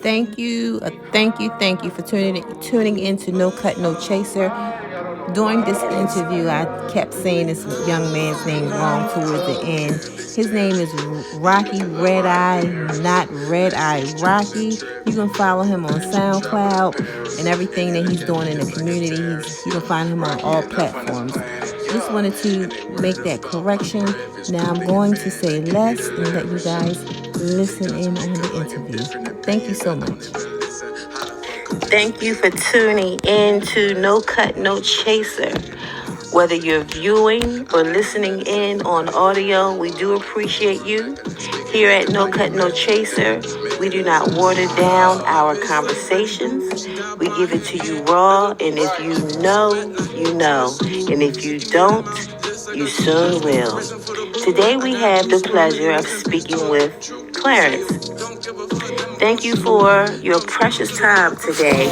Thank you for tuning in to No Cut, No Chaser. During this interview, I kept saying this young man's name wrong towards the end. His name is Rocky Red Eye, not Red Eye Rocky. You can follow him on SoundCloud and everything that he's doing in the community. You can find him on all platforms. Just wanted to make that correction. Now I'm going to say less and let you guys listen in on the interview. Thank you so much. Thank you for tuning in to No Cut, No Chaser. Whether you're viewing or listening in on audio, we do appreciate you. Here at No Cut, No Chaser, we do not water down our conversations. We give it to you raw, and if you know, you know. And if you don't, you soon will. Today we have the pleasure of speaking with Clarence. Thank you for your precious time today.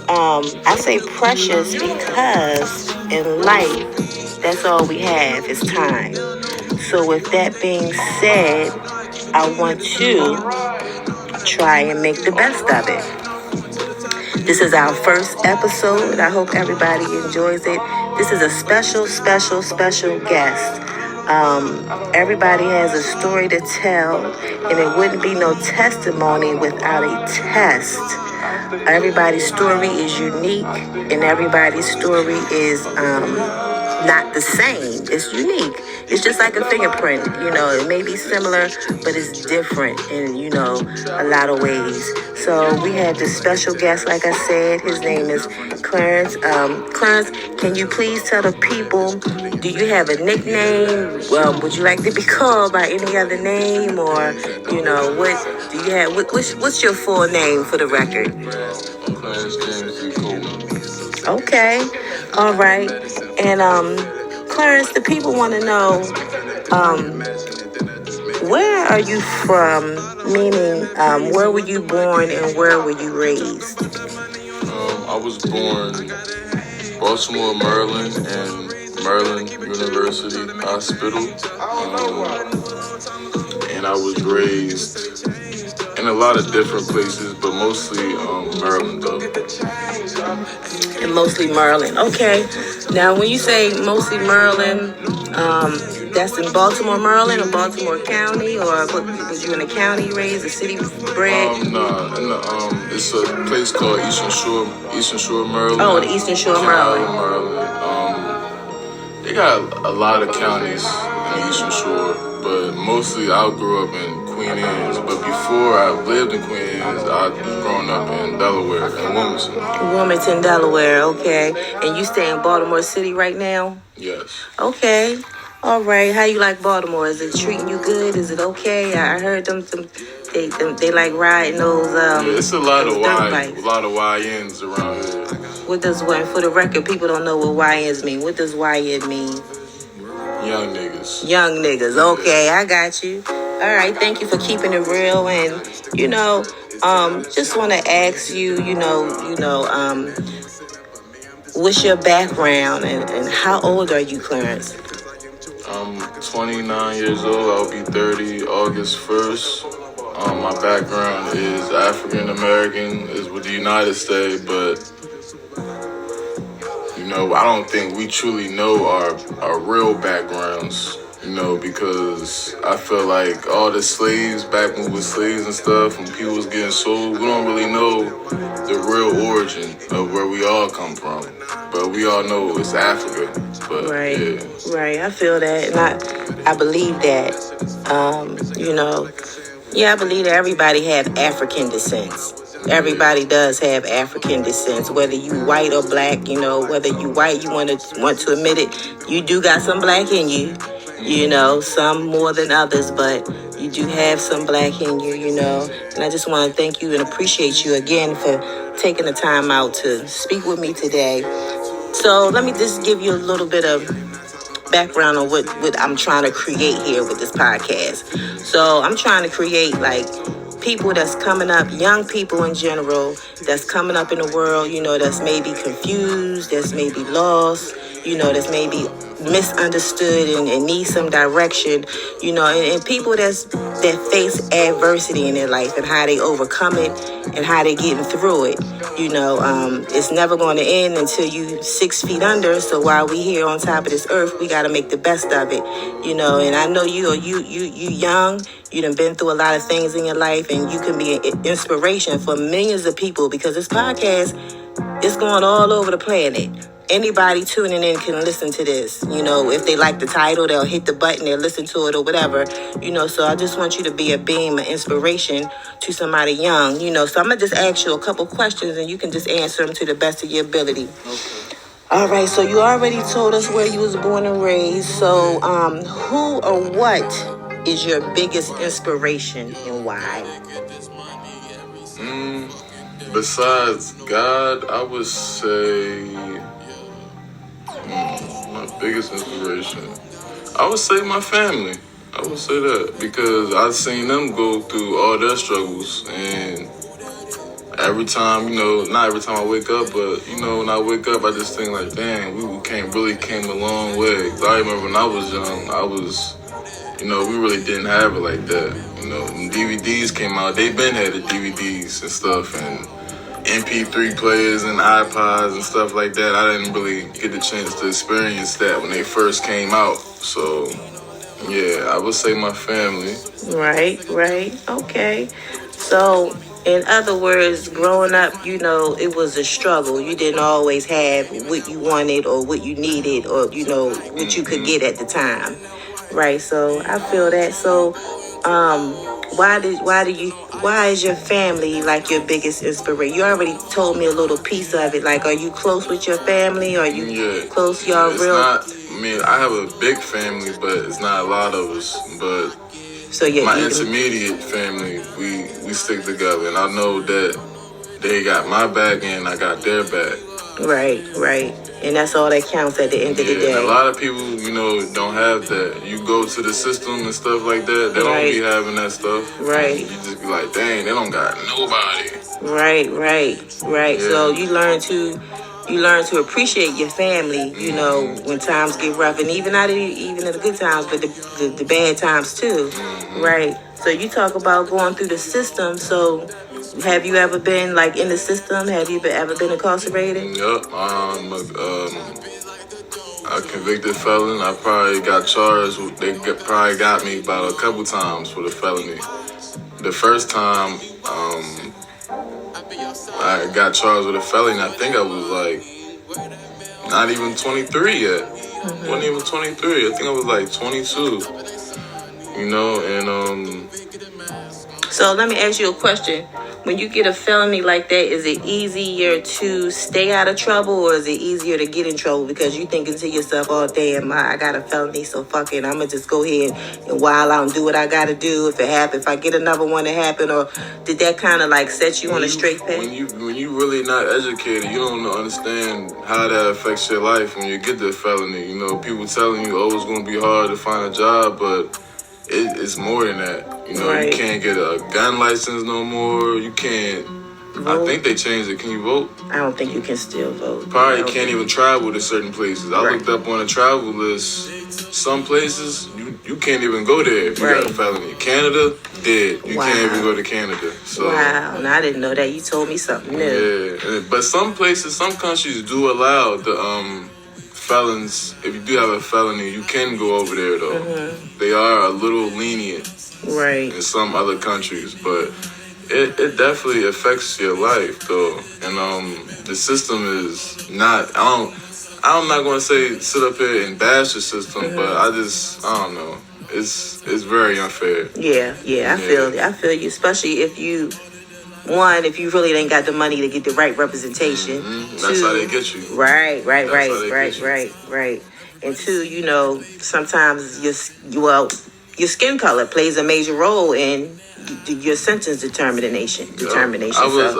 I say precious because in life, that's all we have is time. So with that being said, I want to try and make the best of it. This is our first episode. I hope everybody enjoys it. This is a special guest. Everybody has a story to tell, and it wouldn't be no testimony without a test. Everybody's story is unique, and everybody's story is not the same. It's unique. It's just like a fingerprint. It may be similar, but it's different in, a lot of ways. So we have this special guest, like I said. His name is Clarence. Clarence, can you please tell the people, do you have a nickname? Would you like to be called by any other name? Or, what do you have? What's your full name for the record? Clarence James E. Coleman. Okay. All right. And Clarence, the people want to know, where are you from? Meaning, where were you born and where were you raised? I was born Baltimore, Maryland, and Maryland University Hospital. And I was raised in a lot of different places, but mostly Maryland, though. And mostly Maryland. Okay. Now, when you say mostly Maryland, that's in Baltimore, Maryland, or Baltimore County, or was you in a county raised, a city bred? It's a place called Eastern Shore, Maryland. Oh, the Eastern Shore, Maryland. They got a lot of counties in the Eastern Shore, but mostly I grew up in Queen Anne's. But before I lived in Queen Anne's, I was growing up in Delaware, in Wilmington. Wilmington, Delaware, okay. And you stay in Baltimore City right now? Yes. Okay. All right. How you like Baltimore? Is it treating you good? Is it okay? I heard they like riding those. It's a lot of YNs around here. What does for the record? People don't know what YNs mean. What does YN mean? Young niggas. Young niggas. Okay, I got you. All right. Thank you for keeping it real. And just want to ask you, what's your background and how old are you, Clarence? I'm 29 years old. I'll be 30 August 1st. My background is African American, is with the United States, but I don't think we truly know our real backgrounds, because I feel like all the slaves, back when we were slaves and stuff, when people was getting sold, we don't really know the real origin of where we all come from. But we all know it's Africa. But, right, yeah. Right. I feel that, and I believe that. I believe that everybody have African descent. Everybody does have African descent, whether you white or black. Whether you white, you want to admit it. You do got some black in you. Some more than others, but you do have some black in you. And I just want to thank you and appreciate you again for taking the time out to speak with me today. So let me just give you a little bit of background on what I'm trying to create here with this podcast. So I'm trying to create people that's coming up, young people in general, that's coming up in the world, that's maybe confused, that's maybe lost, that's maybe misunderstood and need some direction, and people that face adversity in their life and how they overcome it and how they getting through it. It's never going to end until you 6 feet under. So while we here on top of this earth, we got to make the best of it. And I know you young. You done been through a lot of things in your life, and you can be an inspiration for millions of people because this podcast is going all over the planet. Anybody tuning in can listen to this. If they like the title, they'll hit the button, they'll listen to it or whatever. So I just want you to be a beam, an inspiration to somebody young. So I'm going to just ask you a couple questions and you can just answer them to the best of your ability. Okay. All right, so you already told us where you was born and raised. So who or what is your biggest inspiration and why? Besides God, I would say my biggest inspiration, I would say my family. I would say that because I've seen them go through all their struggles, and every time, not every time I wake up, but when I wake up, I just think like, damn, we came a long way. I remember when I was young, we really didn't have it like that. When DVDs came out, they been had the DVDs and stuff, and MP3 players and iPods and stuff like that. I didn't really get the chance to experience that when they first came out. So, yeah, I would say my family. Right. Okay. So, in other words, growing up, it was a struggle. You didn't always have what you wanted or what you needed or, what you could get at the time. Right. So, I feel that. So, why is your family like your biggest inspiration? You already told me a little piece of it. Like, are you close with your family? Are you close? Y'all it's real? I have a big family, but it's not a lot of us. But so my intermediate family, we stick together, and I know that they got my back and I got their back. Right. And that's all that counts at the end of the day. And a lot of people, don't have that. You go to the system and stuff like that, they don't be having that stuff. Right. You just be like, dang, they don't got nobody. Right. Yeah. So you learn to appreciate your family, when times get rough, and even at the good times, but the bad times too. Right. So you talk about going through the system. So have you ever been like in the system? Have you ever been incarcerated? Yep. A convicted felon. I probably got charged. Probably got me about a couple times for the felony. The first time, I got charged with a felony. I think I was like not even 23 yet. Wasn't even 23. I think I was like 22. So let me ask you a question. When you get a felony like that, is it easier to stay out of trouble or is it easier to get in trouble because you thinking to yourself, oh, damn, I got a felony, so fuck it. I'm going to just go ahead and while out and do what I got to do if it happens, if I get another one to happen, or did that kind of like set you on a straight path? When you really not educated, you don't understand how that affects your life when you get the felony. People telling you, oh, it's going to be hard to find a job, but it's more than that. Right. You can't get a gun license no more. You can't vote. I think they changed it. Can you vote? I don't think you can still vote. Probably can't even travel to certain places. I looked up on a travel list. Some places, you can't even go there if you got a felony. Canada, dead. You can't even go to Canada. So, wow, and I didn't know that. You told me something new. Yeah, but some countries do allow the felons. If you do have a felony, you can go over there though. They are a little lenient. Right. In some other countries, but it definitely affects your life though. And the system is not. I'm not gonna say sit up here and bash the system, but I don't know. It's very unfair. Yeah. I feel you, especially if you really ain't got the money to get the right representation. That's how they get you. Right. And two, sometimes your skin color plays a major role in your sentence determination. I was,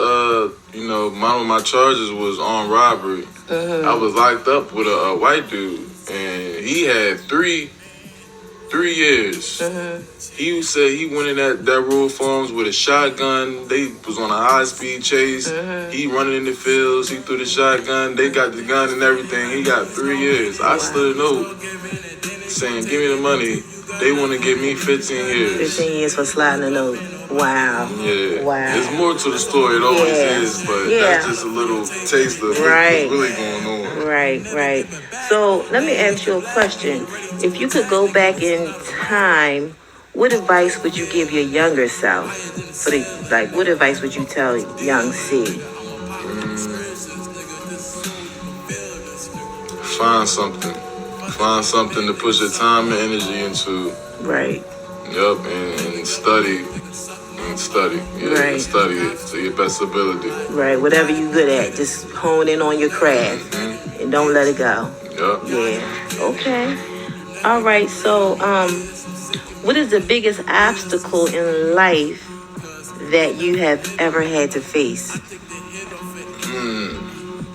one of my charges was armed robbery. I was locked up with a white dude, and he had 3 3 years. He said he went in that rural farms with a shotgun. They was on a high-speed chase. He running in the fields. He threw the shotgun. They got the gun and everything. He got 3 years. I slid a note saying, give me the money. They want to give me 15 years. 15 years for sliding a note. Wow. Yeah. Wow. There's more to the story. It always is, but that's just a little taste of what's really going on. Right. So let me ask you a question. If you could go back in time, what advice would you give your younger self? What advice would you tell young C? Find something. Find something to put your time and energy into. Right. Yep, and study. And study. Yeah, and study it to your best ability. Right, whatever you're good at, just hone in on your craft and don't let it go. Yep. Yeah. Okay. All right, so what is the biggest obstacle in life that you have ever had to face?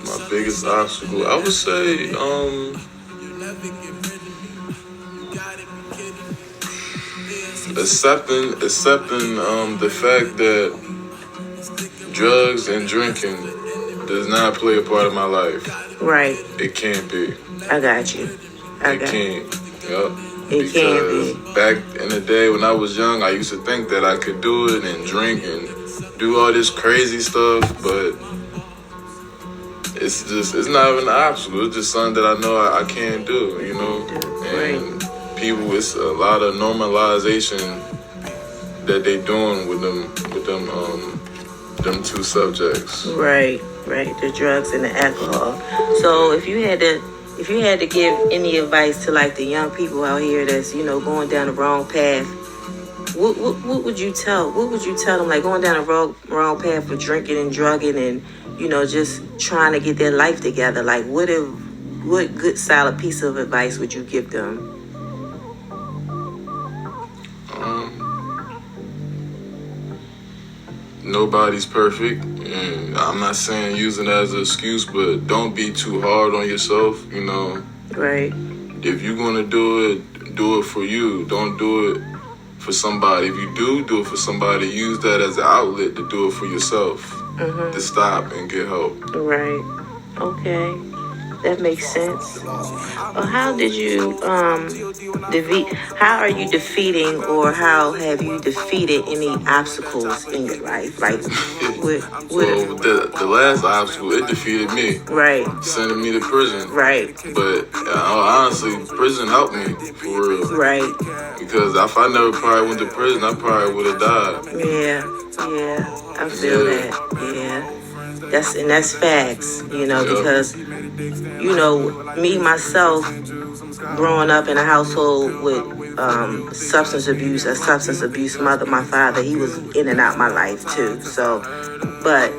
My biggest obstacle, I would say, accepting the fact that drugs and drinking does not play a part of my life. Right. It can't be. I got you. It can't. Yep. It can't be. Back in the day when I was young, I used to think that I could do it and drink and do all this crazy stuff, but it's not even an obstacle. It's just something that I know I can't do, you know? And people, it's a lot of normalization that they doing with them two subjects. Right, the drugs and the alcohol. So if you had to give any advice to like the young people out here that's, going down the wrong path, what would you tell? What would you tell them, like going down the wrong path for drinking and drugging and, just trying to get their life together? Like what good solid piece of advice would you give them? Nobody's perfect, and I'm not saying using it as an excuse, but don't be too hard on yourself, Right. If you're gonna do it for you. Don't do it for somebody. If you do it for somebody, use that as an outlet to do it for yourself. To stop and get help. Right. Okay. That makes sense. How did you how are you defeating, or how have you defeated any obstacles in your life? Like Well, the last obstacle, it defeated me. Right. Sending me to prison. Right. But honestly, prison helped me for real. Right. Because if I never probably went to prison, I probably would have died. Yeah. I feel that. Yeah. That's facts, because me myself, growing up in a household with a substance abuse mother, my father, he was in and out my life too. So, but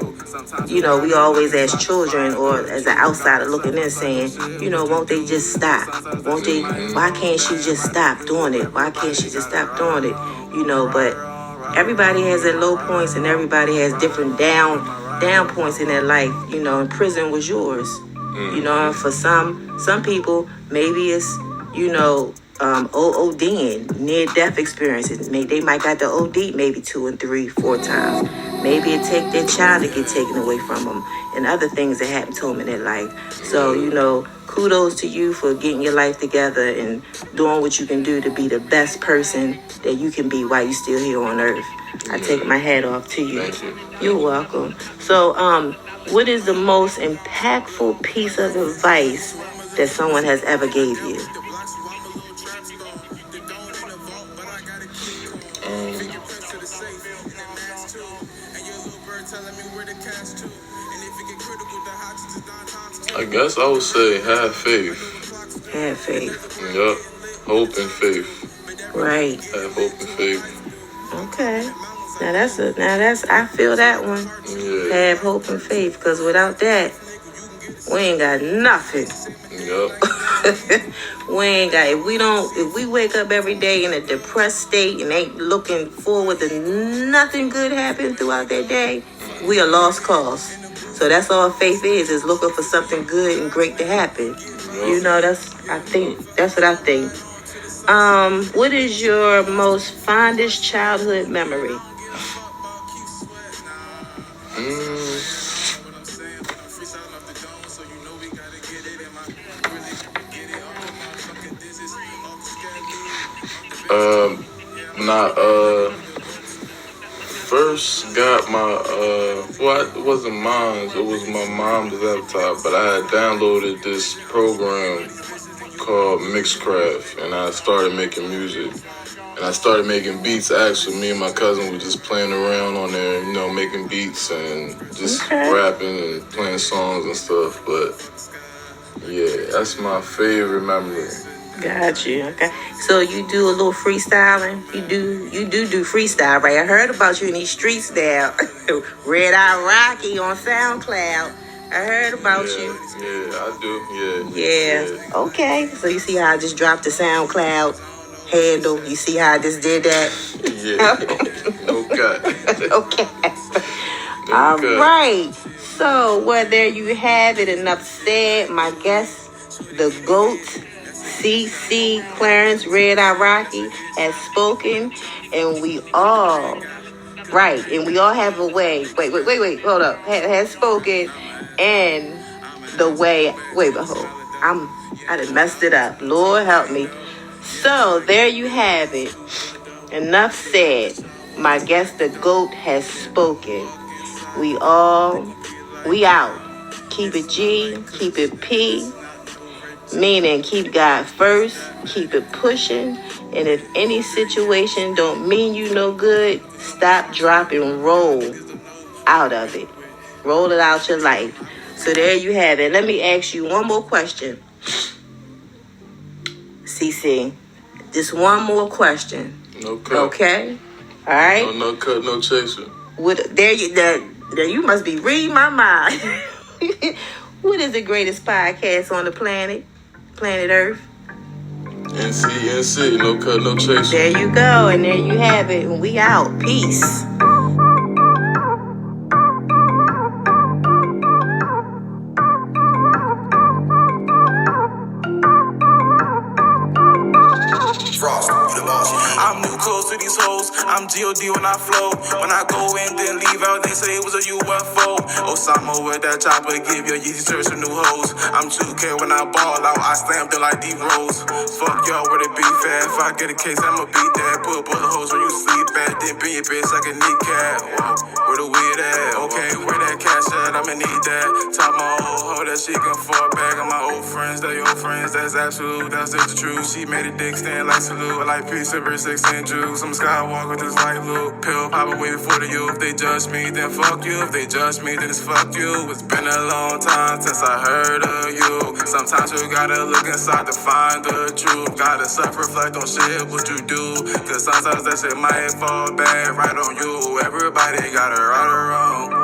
we always as children or as an outsider looking in saying, won't they just stop? Won't they? Why can't she just stop doing it? Why can't she just stop doing it? But everybody has their low points and everybody has different down points in their life, and prison was yours. And for some people, maybe it's, ODing, near-death experiences. They might got the OD maybe 2 and 3, 4 times. Maybe it take their child to get taken away from them and other things that happen to them in their life. So, kudos to you for getting your life together and doing what you can do to be the best person that you can be while you're still here on earth. I take my hat off to you. Thank you. You're welcome. So, what is the most impactful piece of advice that someone has ever gave you? I guess I would say have faith. Have faith. Yep. Hope and faith. Right. Have hope and faith. Okay. Now that's I feel that one. Yeah. Have hope and faith, because without that, we ain't got nothing. Yep. We ain't got, if we wake up every day in a depressed state and ain't looking forward to nothing good happening throughout that day, we are lost cause. So that's all faith is looking for something good and great to happen. Yep. That's what I think. What is your most fondest childhood memory? When I first got my well, it wasn't mine, it was my mom's laptop, but I had downloaded this program called Mixcraft, and I started making music. And I started making beats. Actually, me and my cousin were just playing around on there, you know, making beats and just rapping and playing songs and stuff. But yeah, that's my favorite memory. Got you. Okay. So you do a little freestyling. You do freestyle, right? I heard about you in these streets now. Red Eye Rocky on SoundCloud. I heard about you. Yeah, I do. Yeah. Okay. So you see how I just dropped the SoundCloud handle? You see how I just did that? Yeah. Okay. Okay. All right. So, well, there you have it. Enough said. My guest, the GOAT, CC Clarence Red Eye Rocky, has spoken, and we all have a way. Wait, hold up. Has spoken, and the way. Wait, but hold. I done messed it up. Lord help me. So there you have it. Enough said. My guest, the GOAT, has spoken. We out. Keep it G, keep it P, meaning keep God first, keep it pushing, and if any situation don't mean you no good, stop, drop, and roll out of it. Roll it out your life. So there you have it. Let me ask you one more question. CC, just one more question. Okay? All right? No cut, no chaser. There you must be reading my mind. What is the greatest podcast on the planet? Planet Earth? NC, no cut, no chaser. There you go, and there you have it. And we out. Peace. I'm new close to these hoes. I'm G.O.D. when I flow. When I go in, then leave out, they say it was a UFO. Osama with that chopper, give your Yeezy search for new hoes. I'm 2K when I ball out, I slam them like D-Rose. Fuck y'all where they beef at. If I get a case, I'ma beat that. Put bullet holes where you sleep at. Then bring your bitch like a kneecap. Whoa, where the weed at? Okay, where that cash at? I'ma need that. Top my old hoe that she can fall back. On my old friends, they your friends. That's absolute, that's just the truth. She made a dick stand like salute. I like peace over 16 Jews. I'm Skywalker just like Luke. Pill pop away before the you. If they judge me, then fuck you. If they judge me, then it's fuck you. It's been a long time since I heard of you. Sometimes you gotta look inside to find the truth. Gotta self-reflect on shit, what you do. Cause sometimes that shit might fall bad right on you. Everybody got it right or wrong.